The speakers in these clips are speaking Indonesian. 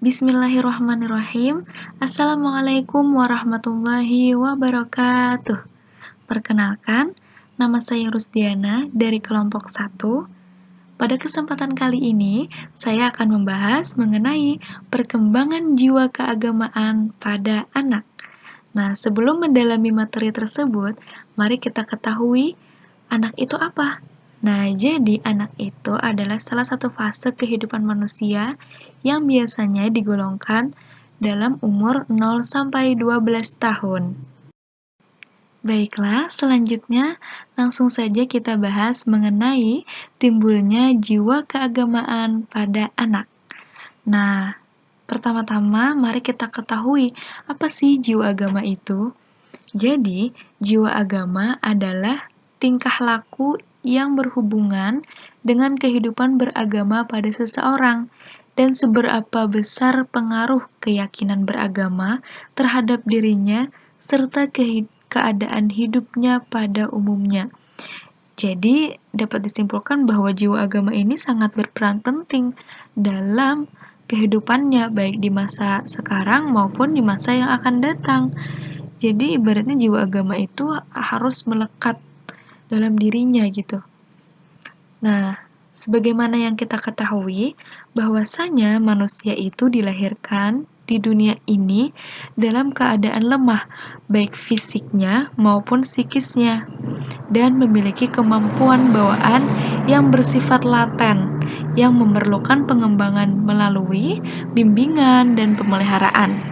Bismillahirrahmanirrahim. Assalamualaikum warahmatullahi wabarakatuh. Perkenalkan, nama saya Rusdiana dari kelompok 1. Pada kesempatan kali ini, saya akan membahas mengenai perkembangan jiwa keagamaan pada anak. Nah, sebelum mendalami materi tersebut, mari kita ketahui anak itu apa? Nah, jadi anak itu adalah salah satu fase kehidupan manusia yang biasanya digolongkan dalam umur 0 sampai 12 tahun. Baiklah, selanjutnya langsung saja kita bahas mengenai timbulnya jiwa keagamaan pada anak. Nah, pertama-tama mari kita ketahui apa sih jiwa agama itu? Jadi, jiwa agama adalah tingkah laku yang berhubungan dengan kehidupan beragama pada seseorang dan seberapa besar pengaruh keyakinan beragama terhadap dirinya serta keadaan hidupnya pada umumnya. Jadi, dapat disimpulkan bahwa jiwa agama ini sangat berperan penting dalam kehidupannya, baik di masa sekarang maupun di masa yang akan datang. Jadi ibaratnya jiwa agama itu harus melekat dalam dirinya gitu. Nah, sebagaimana yang kita ketahui, bahwasanya manusia itu dilahirkan di dunia ini dalam keadaan lemah, baik fisiknya maupun psikisnya, dan memiliki kemampuan bawaan yang bersifat laten, yang memerlukan pengembangan melalui bimbingan dan pemeliharaan.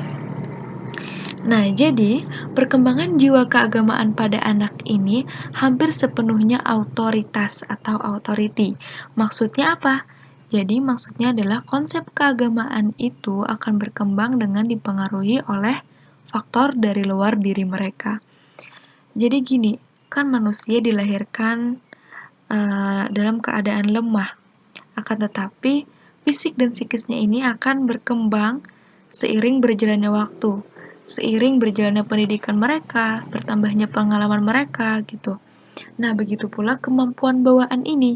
Nah, jadi perkembangan jiwa keagamaan pada anak ini hampir sepenuhnya otoritas atau authority. Maksudnya apa? Jadi maksudnya adalah konsep keagamaan itu akan berkembang dengan dipengaruhi oleh faktor dari luar diri mereka. Jadi gini, kan manusia dilahirkan dalam keadaan lemah. Akan tetapi fisik dan psikisnya ini akan berkembang seiring berjalannya waktu. Seiring berjalannya pendidikan mereka, bertambahnya pengalaman mereka gitu. Nah, begitu pula kemampuan bawaan ini.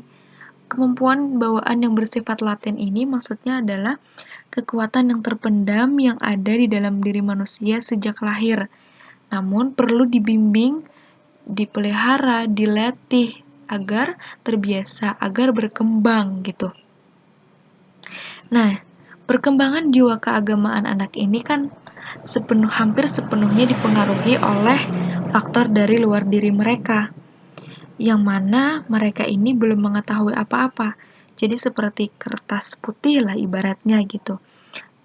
Kemampuan bawaan yang bersifat laten ini maksudnya adalah kekuatan yang terpendam yang ada di dalam diri manusia sejak lahir. Namun perlu dibimbing, dipelihara, dilatih agar terbiasa, agar berkembang gitu. Nah, perkembangan jiwa keagamaan anak ini kan hampir sepenuhnya dipengaruhi oleh faktor dari luar diri mereka, yang mana mereka ini belum mengetahui apa-apa. Jadi seperti kertas putih lah ibaratnya gitu.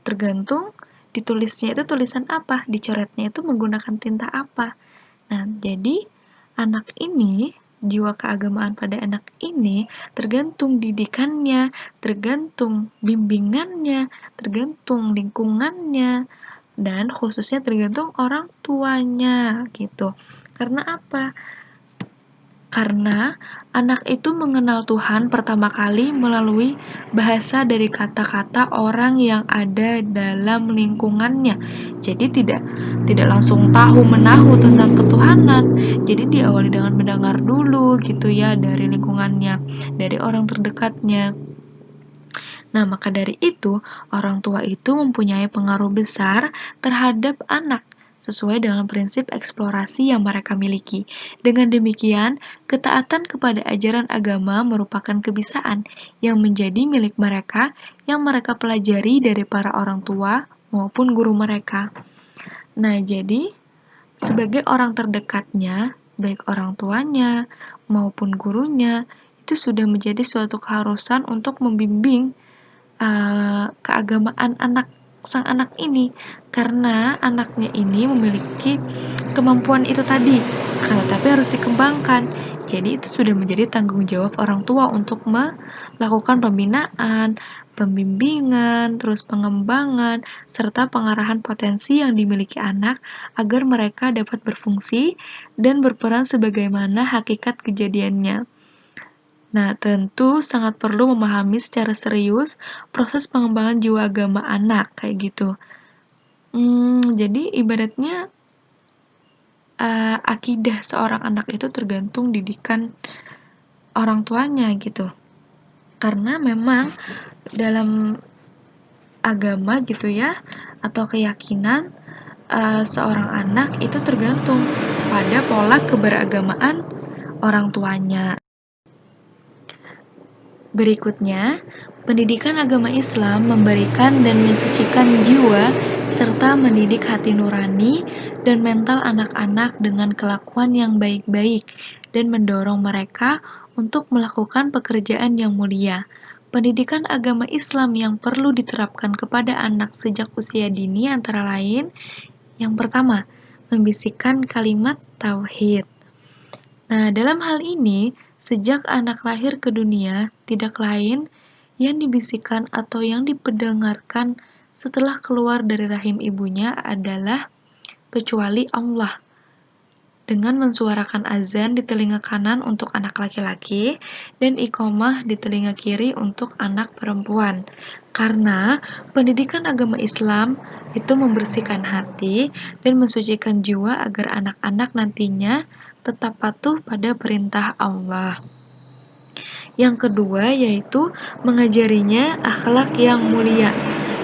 Tergantung ditulisnya itu tulisan apa, dicoretnya itu menggunakan tinta apa. Nah, jadi anak ini, jiwa keagamaan pada anak ini tergantung didikannya, tergantung bimbingannya, tergantung lingkungannya, dan khususnya tergantung orang tuanya gitu. Karena apa? Karena anak itu mengenal Tuhan pertama kali melalui bahasa dari kata-kata orang yang ada dalam lingkungannya. Jadi tidak langsung tahu menahu tentang ketuhanan. Jadi diawali dengan mendengar dulu gitu ya dari lingkungannya, dari orang terdekatnya. Nah, maka dari itu, orang tua itu mempunyai pengaruh besar terhadap anak sesuai dengan prinsip eksplorasi yang mereka miliki. Dengan demikian, ketaatan kepada ajaran agama merupakan kebiasaan yang menjadi milik mereka yang mereka pelajari dari para orang tua maupun guru mereka. Nah, jadi sebagai orang terdekatnya, baik orang tuanya maupun gurunya, itu sudah menjadi suatu keharusan untuk membimbing keagamaan sang anak ini, karena anaknya ini memiliki kemampuan itu tadi, tapi harus dikembangkan. Jadi itu sudah menjadi tanggung jawab orang tua untuk melakukan pembinaan, pembimbingan, terus pengembangan, serta pengarahan potensi yang dimiliki anak agar mereka dapat berfungsi dan berperan sebagaimana hakikat kejadiannya. Nah, tentu sangat perlu memahami secara serius proses pengembangan jiwa agama anak, kayak gitu. Jadi ibaratnya akidah seorang anak itu tergantung didikan orang tuanya gitu. Karena memang dalam agama gitu ya, atau keyakinan seorang anak itu tergantung pada pola keberagamaan orang tuanya. Berikutnya, pendidikan agama Islam memberikan dan mensucikan jiwa serta mendidik hati nurani dan mental anak-anak dengan kelakuan yang baik-baik dan mendorong mereka untuk melakukan pekerjaan yang mulia. Pendidikan agama Islam yang perlu diterapkan kepada anak sejak usia dini antara lain, yang pertama, membisikkan kalimat tauhid. Nah, dalam hal ini, sejak anak lahir ke dunia, tidak lain yang dibisikkan atau yang dipendengarkan setelah keluar dari rahim ibunya adalah kecuali Allah. Dengan mensuarakan azan di telinga kanan untuk anak laki-laki dan iqomah di telinga kiri untuk anak perempuan. Karena pendidikan agama Islam itu membersihkan hati dan mensucikan jiwa agar anak-anak nantinya tetap patuh pada perintah Allah. Yang kedua yaitu mengajarinya akhlak yang mulia.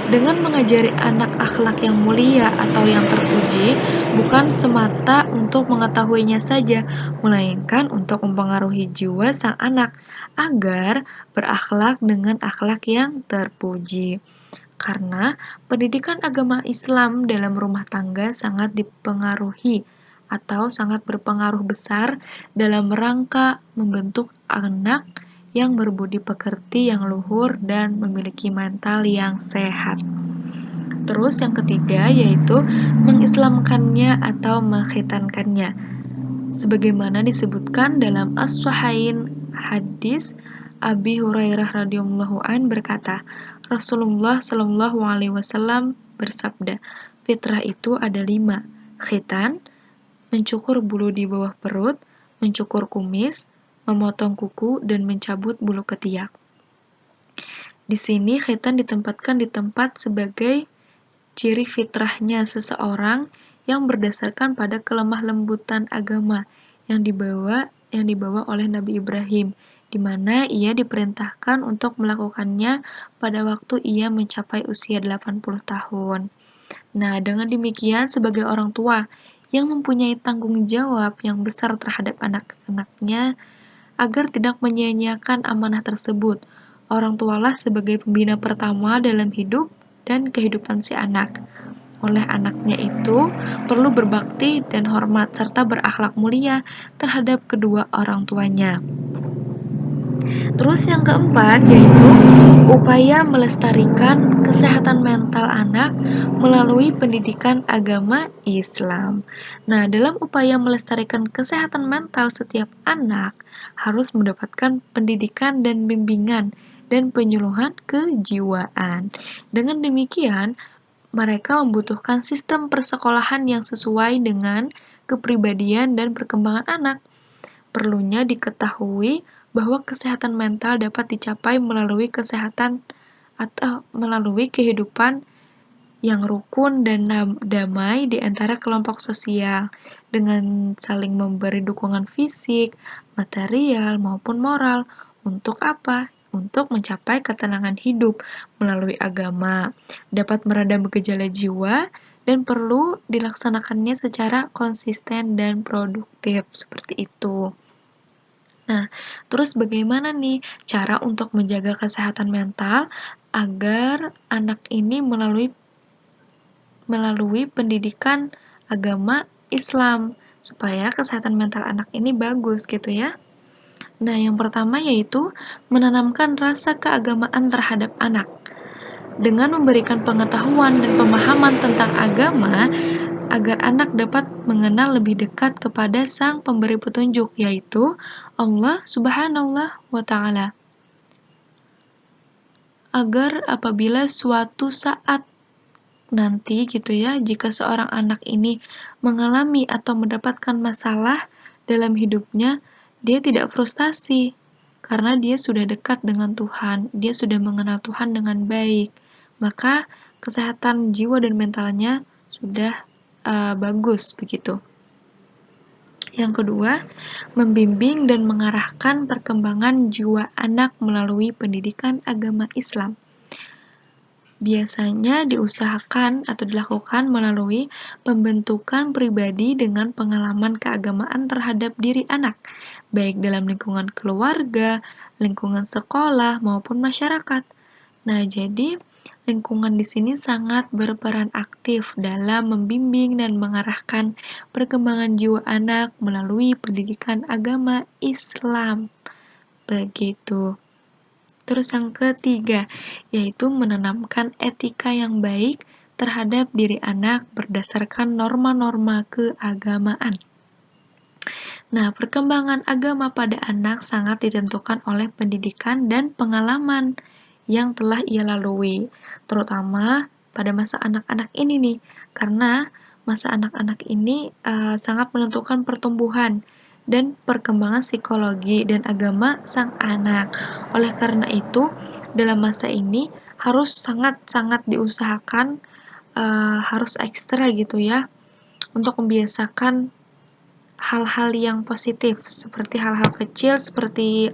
Dengan mengajari anak akhlak yang mulia atau yang terpuji, bukan semata untuk mengetahuinya saja, melainkan untuk mempengaruhi jiwa sang anak agar berakhlak dengan akhlak yang terpuji. Karena pendidikan agama Islam dalam rumah tangga sangat dipengaruhi atau sangat berpengaruh besar dalam rangka membentuk anak yang berbudi pekerti yang luhur dan memiliki mental yang sehat. Terus yang ketiga yaitu mengislamkannya atau mengkhitankannya. Sebagaimana disebutkan dalam As-Sahihain hadis Abi Hurairah radhiyallahu an berkata, Rasulullah shallallahu alaihi wasallam bersabda, fitrah itu ada 5, khitan, mencukur bulu di bawah perut, mencukur kumis, memotong kuku, dan mencabut bulu ketiak. Di sini khitan ditempatkan di tempat sebagai ciri fitrahnya seseorang yang berdasarkan pada kelemah lembutan agama yang dibawa oleh Nabi Ibrahim, di mana ia diperintahkan untuk melakukannya pada waktu ia mencapai usia 80 tahun. Nah, dengan demikian sebagai orang tua yang mempunyai tanggung jawab yang besar terhadap anak-anaknya agar tidak menyia-nyiakan amanah tersebut. Orang tualah sebagai pembina pertama dalam hidup dan kehidupan si anak. Oleh anaknya itu perlu berbakti dan hormat serta berakhlak mulia terhadap kedua orang tuanya. Terus yang keempat yaitu upaya melestarikan kesehatan mental anak melalui pendidikan agama Islam. Nah, dalam upaya melestarikan kesehatan mental setiap anak harus mendapatkan pendidikan dan bimbingan dan penyuluhan kejiwaan. Dengan demikian, mereka membutuhkan sistem persekolahan yang sesuai dengan kepribadian dan perkembangan anak. Perlunya diketahui bahwa kesehatan mental dapat dicapai melalui kesehatan atau melalui kehidupan yang rukun dan damai di antara kelompok sosial dengan saling memberi dukungan fisik, material, maupun moral. Untuk apa? Untuk mencapai ketenangan hidup melalui agama, dapat meredam gejala jiwa, dan perlu dilaksanakannya secara konsisten dan produktif, seperti itu. Nah, terus bagaimana nih cara untuk menjaga kesehatan mental agar anak ini melalui pendidikan agama Islam supaya kesehatan mental anak ini bagus gitu ya. Nah, yang pertama yaitu menanamkan rasa keagamaan terhadap anak. Dengan memberikan pengetahuan dan pemahaman tentang agama, agar anak dapat mengenal lebih dekat kepada Sang Pemberi Petunjuk, yaitu Allah Subhanahu wa Ta'ala. Agar apabila suatu saat nanti gitu ya, jika seorang anak ini mengalami atau mendapatkan masalah dalam hidupnya, dia tidak frustasi karena dia sudah dekat dengan Tuhan, dia sudah mengenal Tuhan dengan baik. Maka kesehatan jiwa dan mentalnya sudah bagus begitu. Yang kedua, membimbing dan mengarahkan perkembangan jiwa anak melalui pendidikan agama Islam. biasanya diusahakan atau dilakukan melalui pembentukan pribadi dengan pengalaman keagamaan terhadap diri anak, baik dalam lingkungan keluarga, lingkungan sekolah, maupun masyarakat. Nah, jadi lingkungan di sini sangat berperan aktif dalam membimbing dan mengarahkan perkembangan jiwa anak melalui pendidikan agama Islam. Begitu. Terus yang ketiga, yaitu menanamkan etika yang baik terhadap diri anak berdasarkan norma-norma keagamaan. Nah, perkembangan agama pada anak sangat ditentukan oleh pendidikan dan pengalaman yang telah ia lalui, terutama pada masa anak-anak ini nih, karena masa anak-anak ini sangat menentukan pertumbuhan dan perkembangan psikologi dan agama sang anak. Oleh karena itu, dalam masa ini harus sangat-sangat diusahakan, harus ekstra gitu ya, untuk membiasakan hal-hal yang positif, seperti hal-hal kecil seperti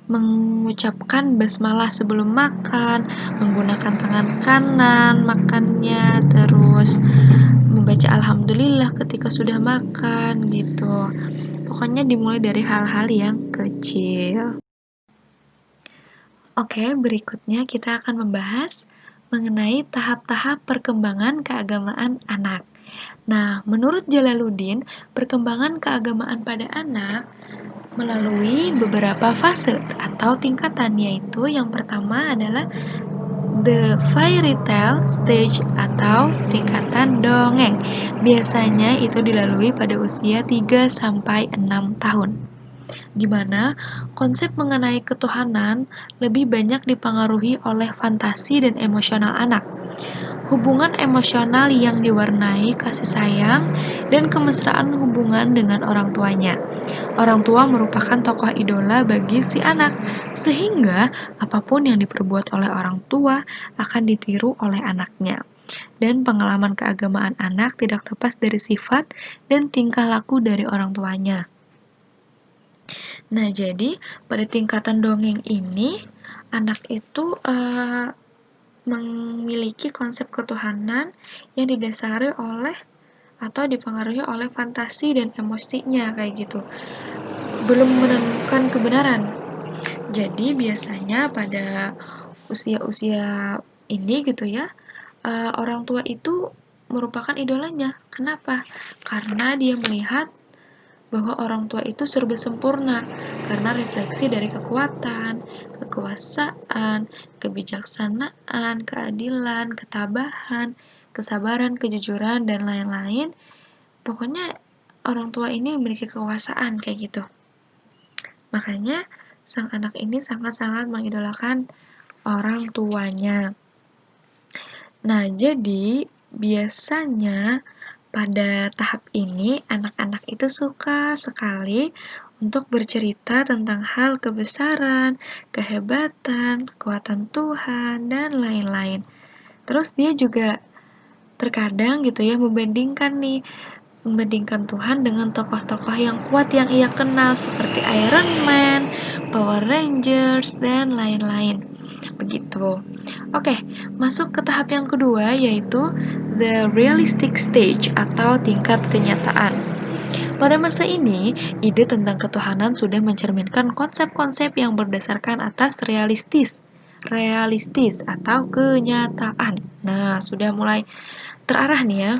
mengucapkan basmalah sebelum makan, menggunakan tangan kanan makannya, terus membaca alhamdulillah ketika sudah makan gitu. Pokoknya dimulai dari hal-hal yang kecil. Oke, berikutnya kita akan membahas mengenai tahap-tahap perkembangan keagamaan anak. Nah, menurut Jalaluddin, perkembangan keagamaan pada anak melalui beberapa fase atau tingkatan, yaitu yang pertama adalah the fairy tale stage atau tingkatan dongeng. Biasanya itu dilalui pada usia 3-6 tahun, di mana konsep mengenai ketuhanan lebih banyak dipengaruhi oleh fantasi dan emosional anak. Hubungan emosional yang diwarnai kasih sayang dan kemesraan hubungan dengan orang tuanya. Orang tua merupakan tokoh idola bagi si anak, sehingga apapun yang diperbuat oleh orang tua akan ditiru oleh anaknya. Dan pengalaman keagamaan anak tidak lepas dari sifat dan tingkah laku dari orang tuanya. Nah, jadi pada tingkatan dongeng ini, anak itu memiliki konsep ketuhanan yang didasari oleh atau dipengaruhi oleh fantasi dan emosinya kayak gitu. Belum menemukan kebenaran. Jadi biasanya pada usia-usia ini gitu ya, orang tua itu merupakan idolanya. Kenapa? Karena dia melihat bahwa orang tua itu serba sempurna karena refleksi dari kekuatan, kekuasaan, kebijaksanaan, keadilan, ketabahan, kesabaran, kejujuran, dan lain-lain. Pokoknya orang tua ini memiliki kekuasaan kayak gitu. Makanya sang anak ini sangat-sangat mengidolakan orang tuanya. Nah, jadi biasanya pada tahap ini, anak-anak itu suka sekali untuk bercerita tentang hal kebesaran, kehebatan, kekuatan Tuhan, dan lain-lain. Terus dia juga terkadang gitu ya membandingkan Tuhan dengan tokoh-tokoh yang kuat yang ia kenal seperti Iron Man, Power Rangers, dan lain-lain. Begitu. Oke, masuk ke tahap yang kedua yaitu the realistic stage atau tingkat kenyataan. Pada masa ini, ide tentang ketuhanan sudah mencerminkan konsep-konsep yang berdasarkan atas realistis atau kenyataan. Nah, sudah mulai terarah nih ya.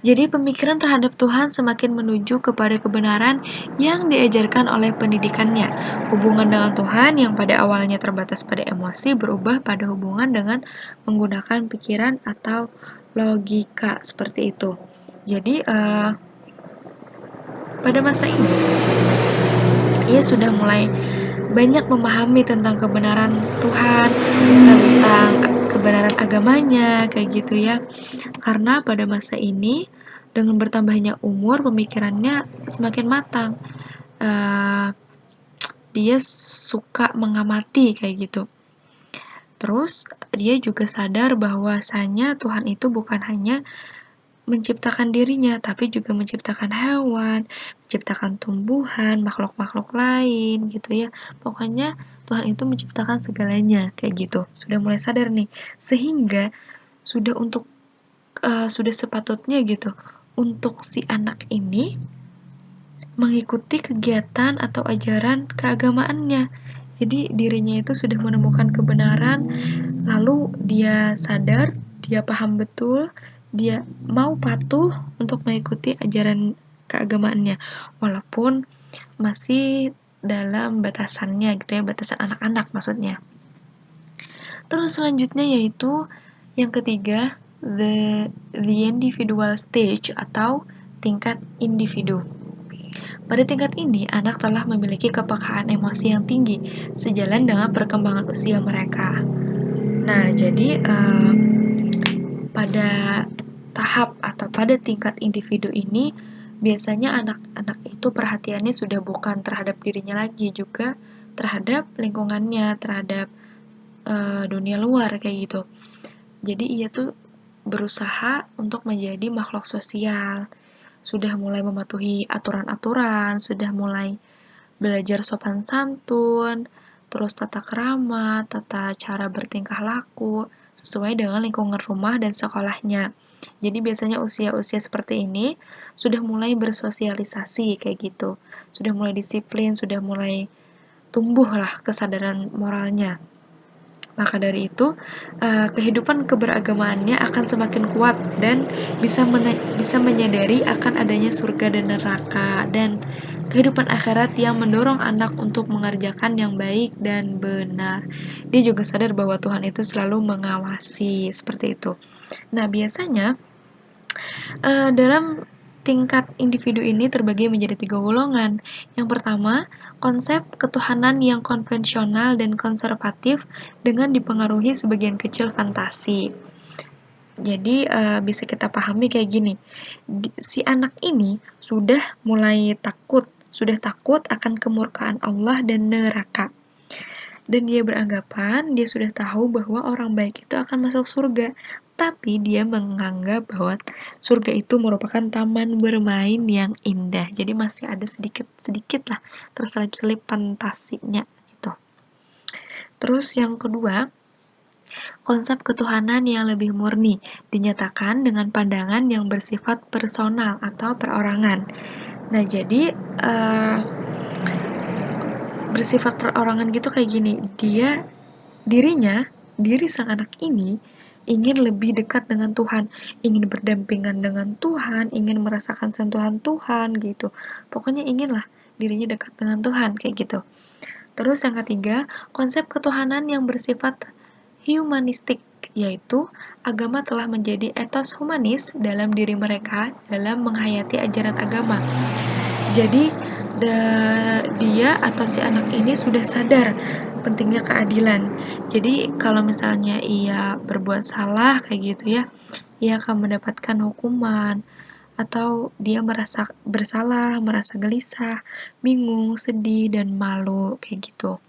Jadi pemikiran terhadap Tuhan semakin menuju kepada kebenaran yang diajarkan oleh pendidikannya. Hubungan dengan Tuhan yang pada awalnya terbatas pada emosi berubah pada hubungan dengan menggunakan pikiran atau logika seperti itu. Jadi pada masa ini ia sudah mulai banyak memahami tentang kebenaran Tuhan, tentang kebenaran agamanya, kayak gitu ya. Karena pada masa ini, dengan bertambahnya umur, pemikirannya semakin matang. Dia suka mengamati kayak gitu. Terus, dia juga sadar bahwasanya Tuhan itu bukan hanya menciptakan dirinya, tapi juga menciptakan hewan, menciptakan tumbuhan, makhluk-makhluk lain gitu ya. Pokoknya Tuhan itu menciptakan segalanya kayak gitu. Sudah mulai sadar nih, sehingga sudah sepatutnya gitu untuk si anak ini mengikuti kegiatan atau ajaran keagamaannya. Jadi dirinya itu sudah menemukan kebenaran, lalu dia sadar, dia paham betul, dia mau patuh untuk mengikuti ajaran keagamaannya, walaupun masih dalam batasannya gitu ya, batasan anak-anak maksudnya. Terus selanjutnya yaitu yang ketiga, the individual stage atau tingkat individu. Pada tingkat ini, anak telah memiliki kepekaan emosi yang tinggi, sejalan dengan perkembangan usia mereka. Nah, jadi pada tahap atau pada tingkat individu ini, biasanya anak-anak itu perhatiannya sudah bukan terhadap dirinya lagi, juga terhadap lingkungannya, terhadap dunia luar kayak gitu. Jadi ia tuh berusaha untuk menjadi makhluk sosial, sudah mulai mematuhi aturan-aturan, sudah mulai belajar sopan santun, terus tata krama, tata cara bertingkah laku, sesuai dengan lingkungan rumah dan sekolahnya. Jadi biasanya usia-usia seperti ini sudah mulai bersosialisasi kayak gitu, sudah mulai disiplin, sudah mulai tumbuh lah kesadaran moralnya. Maka dari itu, kehidupan keberagamaannya akan semakin kuat dan bisa menyadari akan adanya surga dan neraka dan kehidupan akhirat yang mendorong anak untuk mengerjakan yang baik dan benar. Dia juga sadar bahwa Tuhan itu selalu mengawasi, seperti itu. Nah, biasanya dalam tingkat individu ini terbagi menjadi 3 golongan. Yang pertama, konsep ketuhanan yang konvensional dan konservatif dengan dipengaruhi sebagian kecil fantasi. Jadi bisa kita pahami kayak gini, si anak ini sudah takut akan kemurkaan Allah dan neraka. Dan dia beranggapan dia sudah tahu bahwa orang baik itu akan masuk surga, tapi dia menganggap bahwa surga itu merupakan taman bermain yang indah. Jadi masih ada sedikit lah terselip-selip fantasinya gitu. Terus yang kedua, konsep ketuhanan yang lebih murni dinyatakan dengan pandangan yang bersifat personal atau perorangan. Nah, jadi bersifat perorangan gitu kayak gini, diri sang anak ini ingin lebih dekat dengan Tuhan, ingin berdampingan dengan Tuhan, ingin merasakan sentuhan Tuhan gitu. Pokoknya inginlah dirinya dekat dengan Tuhan kayak gitu. Terus yang ketiga, konsep ketuhanan yang bersifat humanistik, yaitu agama telah menjadi etos humanis dalam diri mereka dalam menghayati ajaran agama. Jadi dia atau si anak ini sudah sadar pentingnya keadilan. Jadi kalau misalnya ia berbuat salah kayak gitu ya, ia akan mendapatkan hukuman atau dia merasa bersalah, merasa gelisah, bingung, sedih, dan malu kayak gitu.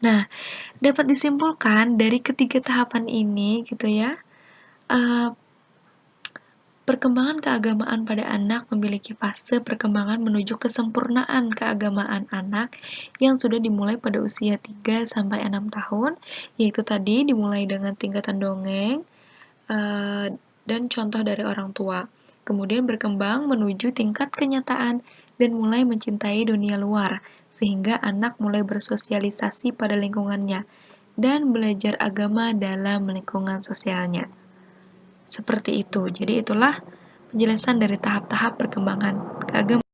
Nah, dapat disimpulkan dari ketiga tahapan ini gitu ya, perkembangan keagamaan pada anak memiliki fase perkembangan menuju kesempurnaan keagamaan anak yang sudah dimulai pada usia 3-6 tahun, yaitu tadi dimulai dengan tingkatan dongeng dan contoh dari orang tua. Kemudian berkembang menuju tingkat kenyataan dan mulai mencintai dunia luar, sehingga anak mulai bersosialisasi pada lingkungannya dan belajar agama dalam lingkungan sosialnya. Seperti itu. Jadi itulah penjelasan dari tahap-tahap perkembangan keagamaan.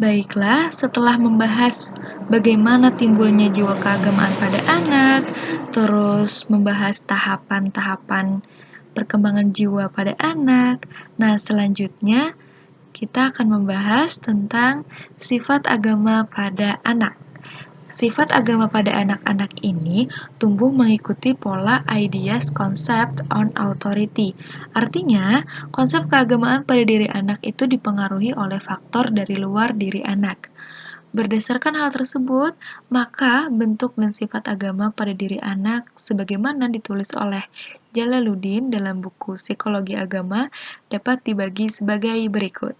Baiklah, setelah membahas bagaimana timbulnya jiwa keagamaan pada anak, terus membahas tahapan-tahapan perkembangan jiwa pada anak. Nah, selanjutnya kita akan membahas tentang sifat agama pada anak. Sifat agama pada anak-anak ini tumbuh mengikuti pola ideas concept on authority. Artinya, konsep keagamaan pada diri anak itu dipengaruhi oleh faktor dari luar diri anak. Berdasarkan hal tersebut, maka bentuk dan sifat agama pada diri anak sebagaimana ditulis oleh Jalaluddin dalam buku Psikologi Agama dapat dibagi sebagai berikut.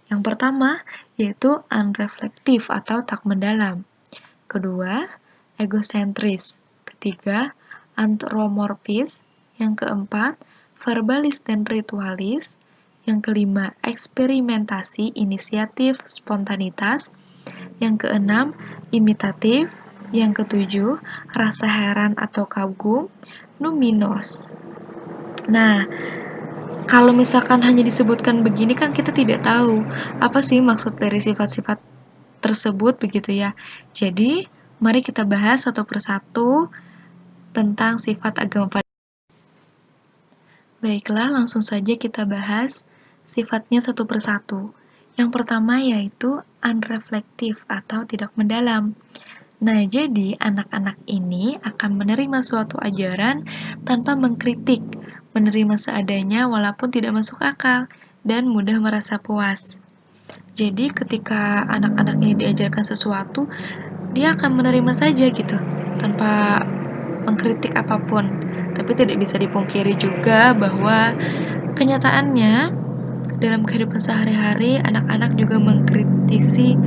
Yang pertama, yaitu unreflektif atau tak mendalam. Kedua, egosentris. Ketiga, antromorfis. Yang keempat, verbalis dan ritualis. Yang kelima, eksperimentasi, inisiatif, spontanitas. Yang keenam, imitatif. Yang ketujuh, rasa heran atau kagum, numinos. Nah, kalau misalkan hanya disebutkan begini kan kita tidak tahu apa sih maksud dari sifat-sifat tersebut begitu ya. Jadi, mari kita bahas satu persatu tentang sifat agama pada. Baiklah, langsung saja kita bahas sifatnya satu persatu. Yang pertama yaitu unreflektif atau tidak mendalam. Nah, jadi anak-anak ini akan menerima suatu ajaran tanpa mengkritik, menerima seadanya walaupun tidak masuk akal, dan mudah merasa puas. Jadi ketika anak-anak ini diajarkan sesuatu, dia akan menerima saja gitu, tanpa mengkritik apapun. Tapi tidak bisa dipungkiri juga bahwa kenyataannya dalam kehidupan sehari-hari anak-anak juga mengkritisi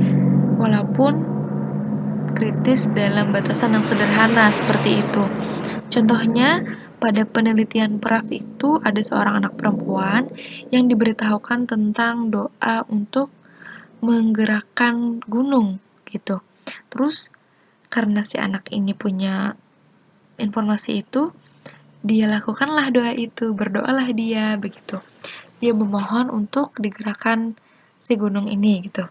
walaupun kritis dalam batasan yang sederhana seperti itu. Contohnya, pada penelitian PRAF itu ada seorang anak perempuan yang diberitahukan tentang doa untuk menggerakkan gunung gitu. Terus karena si anak ini punya informasi itu, dia lakukanlah doa itu, berdoalah dia begitu. Dia memohon untuk digerakkan si gunung ini gitu.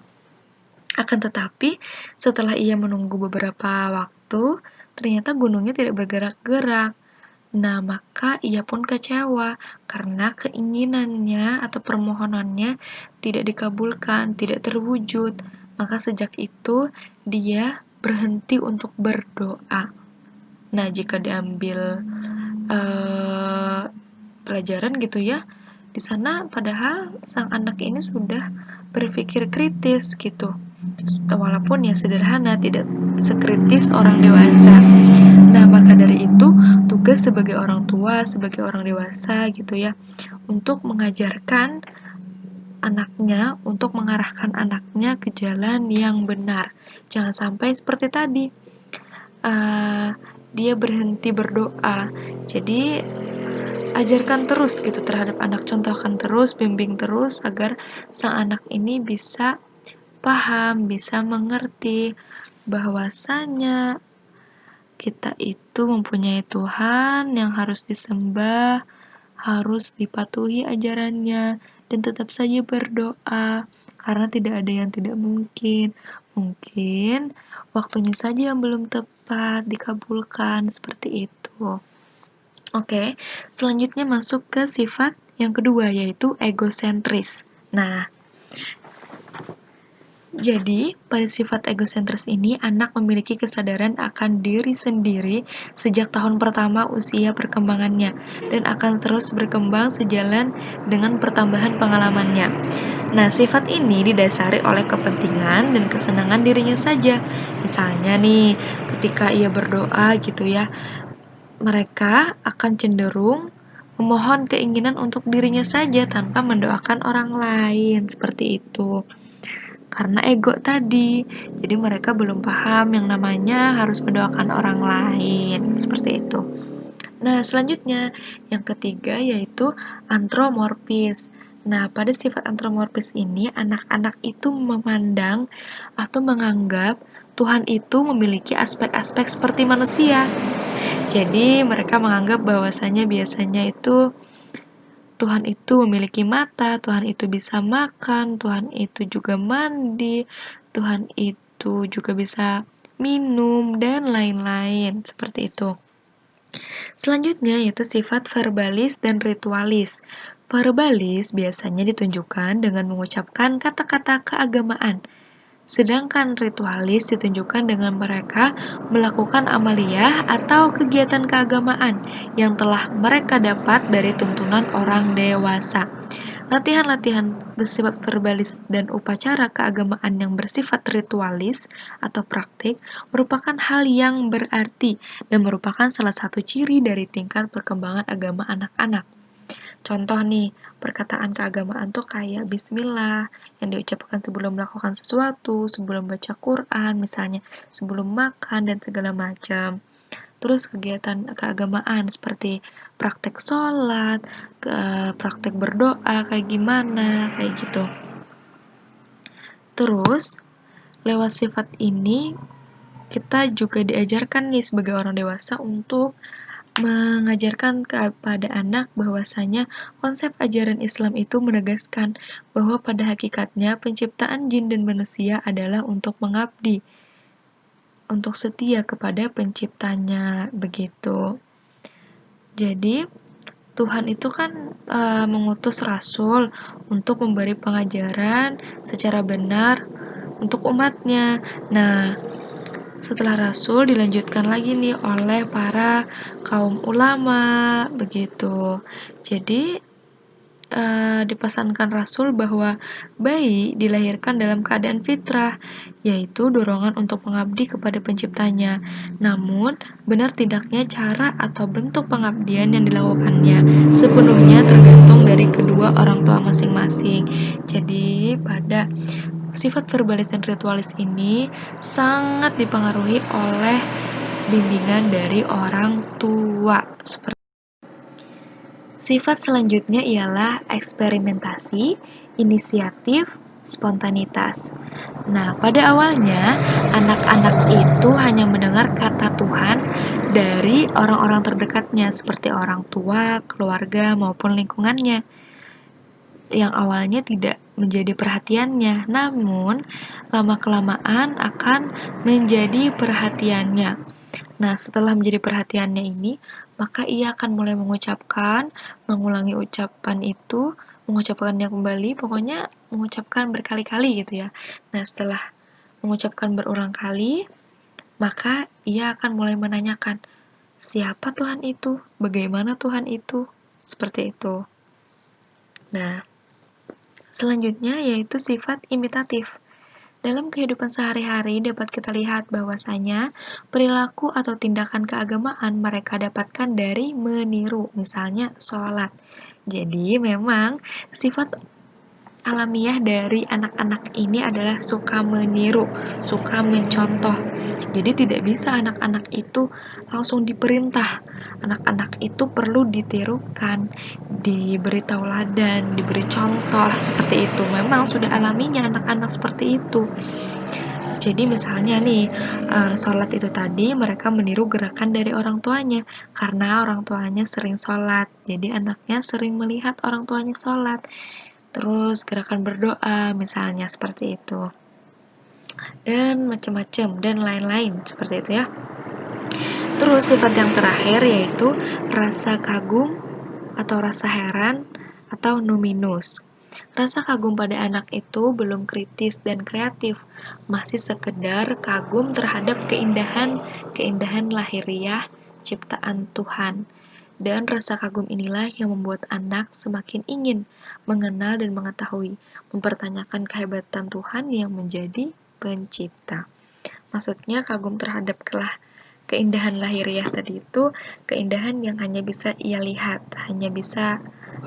Akan tetapi, setelah ia menunggu beberapa waktu, ternyata gunungnya tidak bergerak-gerak. Nah, maka ia pun kecewa karena keinginannya atau permohonannya tidak dikabulkan, tidak terwujud. Maka sejak itu, dia berhenti untuk berdoa. Nah, jika diambil pelajaran gitu ya, di sana padahal sang anak ini sudah berpikir kritis gitu. Walaupun ya sederhana, tidak sekritis orang dewasa. Nah, maka dari itu, tugas sebagai orang tua, sebagai orang dewasa gitu ya, untuk mengajarkan anaknya, untuk mengarahkan anaknya ke jalan yang benar. Jangan sampai seperti tadi, dia berhenti berdoa. Jadi, ajarkan terus gitu terhadap anak, contohkan terus, bimbing terus agar sang anak ini bisa paham, bisa mengerti bahwasanya kita itu mempunyai Tuhan yang harus disembah, harus dipatuhi ajarannya, dan tetap saja berdoa, karena tidak ada yang tidak mungkin. Mungkin waktunya saja yang belum tepat dikabulkan, seperti itu. Oke, selanjutnya masuk ke sifat yang kedua, yaitu egosentris. Nah, jadi, pada sifat egosentris ini, anak memiliki kesadaran akan diri sendiri sejak tahun pertama usia perkembangannya, dan akan terus berkembang sejalan dengan pertambahan pengalamannya. Nah, sifat ini didasari oleh kepentingan dan kesenangan dirinya saja. Misalnya nih, ketika ia berdoa gitu ya, mereka akan cenderung memohon keinginan untuk dirinya saja tanpa mendoakan orang lain, seperti itu. Karena ego tadi, jadi mereka belum paham yang namanya harus mendoakan orang lain, seperti itu. Nah, selanjutnya, yang ketiga yaitu antromorfis. Nah, pada sifat antromorfis ini, anak-anak itu memandang atau menganggap Tuhan itu memiliki aspek-aspek seperti manusia. Jadi, mereka menganggap bahwasanya biasanya itu Tuhan itu memiliki mata, Tuhan itu bisa makan, Tuhan itu juga mandi, Tuhan itu juga bisa minum, dan lain-lain, seperti itu. Selanjutnya yaitu sifat verbalis dan ritualis. Verbalis biasanya ditunjukkan dengan mengucapkan kata-kata keagamaan, sedangkan ritualis ditunjukkan dengan mereka melakukan amaliyah atau kegiatan keagamaan yang telah mereka dapat dari tuntunan orang dewasa. Latihan-latihan bersifat verbalis dan upacara keagamaan yang bersifat ritualis atau praktik merupakan hal yang berarti dan merupakan salah satu ciri dari tingkat perkembangan agama anak-anak. Contoh nih, perkataan keagamaan tuh kayak bismillah yang diucapkan sebelum melakukan sesuatu, sebelum baca Quran, misalnya sebelum makan dan segala macam. Terus kegiatan keagamaan seperti praktek sholat, praktek berdoa kayak gimana, kayak gitu. Terus, lewat sifat ini, kita juga diajarkan nih sebagai orang dewasa untuk mengajarkan kepada anak bahwasanya konsep ajaran Islam itu menegaskan bahwa pada hakikatnya penciptaan jin dan manusia adalah untuk mengabdi, untuk setia kepada penciptanya, begitu. Jadi, Tuhan itu kan mengutus rasul untuk memberi pengajaran secara benar untuk umatnya. Nah, setelah rasul dilanjutkan lagi nih oleh para kaum ulama, begitu. Jadi, dipesankan Rasul bahwa bayi dilahirkan dalam keadaan fitrah, yaitu dorongan untuk mengabdi kepada penciptanya. Namun, benar tidaknya cara atau bentuk pengabdian yang dilakukannya sepenuhnya tergantung dari kedua orang tua masing-masing. Jadi, pada sifat verbalis dan ritualis ini sangat dipengaruhi oleh bimbingan dari orang tua. Sifat selanjutnya ialah eksperimentasi, inisiatif, spontanitas. Nah, pada awalnya, anak-anak itu hanya mendengar kata Tuhan dari orang-orang terdekatnya, seperti orang tua, keluarga, maupun lingkungannya, yang awalnya tidak menjadi perhatiannya, namun lama-kelamaan akan menjadi perhatiannya. Nah, setelah menjadi perhatiannya ini, maka ia akan mulai mengulangi ucapan itu, mengucapkannya kembali, pokoknya mengucapkan berkali-kali gitu ya. Nah, setelah mengucapkan berulang kali, maka ia akan mulai menanyakan, siapa Tuhan itu? Bagaimana Tuhan itu? Seperti itu. Nah, selanjutnya yaitu sifat imitatif. Dalam kehidupan sehari-hari dapat kita lihat bahwasanya perilaku atau tindakan keagamaan mereka dapatkan dari meniru, misalnya sholat. Jadi memang sifat alamiah dari anak-anak ini adalah suka meniru, suka mencontoh. Jadi tidak bisa anak-anak itu langsung diperintah. Anak-anak itu perlu ditirukan, diberi tauladan, diberi contoh seperti itu. Memang sudah alaminya anak-anak seperti itu. Jadi misalnya nih, sholat itu tadi mereka meniru gerakan dari orang tuanya, karena orang tuanya sering sholat, jadi anaknya sering melihat orang tuanya sholat. Terus gerakan berdoa misalnya seperti itu. Dan macam-macam dan lain-lain seperti itu ya. Terus sifat yang terakhir yaitu rasa kagum atau rasa heran atau numinus. Rasa kagum pada anak itu belum kritis dan kreatif, masih sekedar kagum terhadap keindahan lahiriah ciptaan Tuhan. Dan rasa kagum inilah yang membuat anak semakin ingin mengenal dan mengetahui, mempertanyakan kehebatan Tuhan yang menjadi pencipta. Maksudnya kagum terhadap keindahan lahiriah tadi itu keindahan yang hanya bisa ia lihat, hanya bisa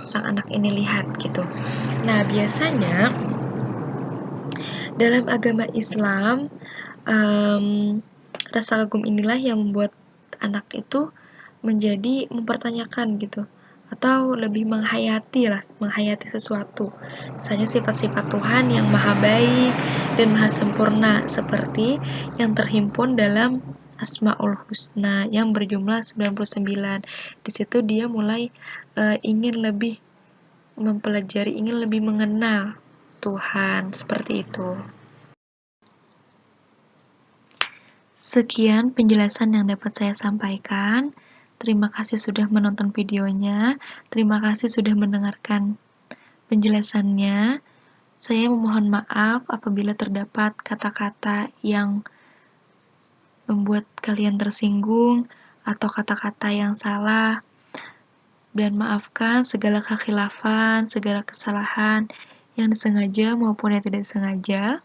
sang anak ini lihat gitu. Nah, biasanya dalam agama Islam rasa kagum inilah yang membuat anak itu menjadi mempertanyakan gitu atau lebih menghayati sesuatu, misalnya sifat-sifat Tuhan yang maha baik dan maha sempurna seperti yang terhimpun dalam Asmaul Husna yang berjumlah 99. Di situ dia mulai ingin lebih mempelajari, ingin lebih mengenal Tuhan, seperti itu. Sekian penjelasan yang dapat saya sampaikan. Terima kasih sudah menonton videonya. Terima kasih sudah mendengarkan penjelasannya. Saya memohon maaf apabila terdapat kata-kata yang membuat kalian tersinggung atau kata-kata yang salah. dan maafkan segala kekhilafan, segala kesalahan yang disengaja maupun yang tidak disengaja.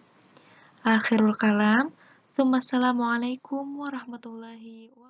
Akhirul kalam. Wassalamualaikum warahmatullahi wabarakatuh.